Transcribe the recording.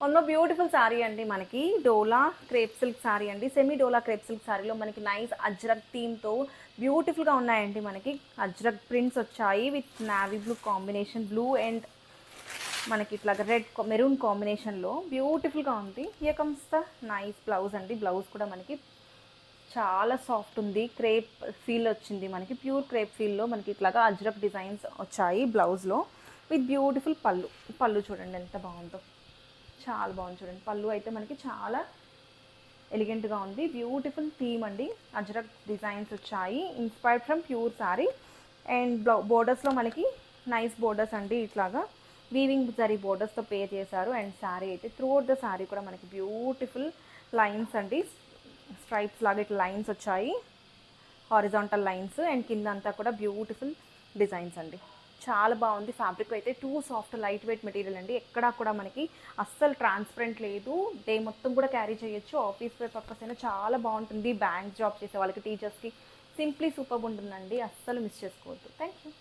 One more beautiful sorry అండి, మనకి డోలా crepe silk sorry అండి. సెమీ డోలా క్రేప్ సిల్క్ సారీలో మనకి నైస్ అజ్రక్ థీమ్తో బ్యూటిఫుల్గా ఉన్నాయండి. మనకి అజ్రక్ ప్రింట్స్ వచ్చాయి with navy blue combination, blue and మనకి ఇట్లాగా రెడ్ మెరూన్ కాంబినేషన్లో బ్యూటిఫుల్గా ఉంది. Here comes the nice blouse అండి. బ్లౌజ్ కూడా మనకి చాలా సాఫ్ట్ ఉంది, క్రేప్ ఫీల్ వచ్చింది మనకి, ప్యూర్ క్రేప్ ఫీల్లో మనకి ఇట్లాగా అజ్రక్ డిజైన్స్ వచ్చాయి బ్లౌజ్లో విత్ బ్యూటిఫుల్ పళ్ళు. పళ్ళు చూడండి ఎంత బాగుందో, చాలా బాగుంది చూడండి. పళ్ళు అయితే మనకి చాలా ఎలిగెంట్గా ఉంది. బ్యూటిఫుల్ థీమ్ అండి, అజ్రక్ డిజైన్స్ వచ్చాయి inspired from pure sari. And బోర్డర్స్లో మనకి నైస్ బోర్డర్స్ అండి, ఇట్లాగా వీవింగ్ జరీ బోర్డర్స్తో పే చేశారు. అండ్ శారీ అయితే త్రూ అవుట్ ద శారీ కూడా మనకి బ్యూటిఫుల్ లైన్స్ అండి, స్ట్రైప్స్ లాగా ఇట్లా లైన్స్ వచ్చాయి, హారిజాంటల్ లైన్స్. అండ్ కింద అంతా కూడా బ్యూటిఫుల్ డిజైన్స్ అండి, చాలా బాగుంది. ఫ్యాబ్రిక్ అయితే two soft light weight material అండి, ఎక్కడా కూడా మనకి అస్సలు ట్రాన్స్పరెంట్ లేదు. డే మొత్తం కూడా క్యారీ చేయొచ్చు, ఆఫీస్ వేర్ పర్పస్ అయినా చాలా బాగుంటుంది. బ్యాంక్ జాబ్ చేసే వాళ్ళకి, టీచర్స్కి సింప్లీ సూపర్ ఉంటుందండి, అస్సలు మిస్ చేసుకోవద్దు. Thank you.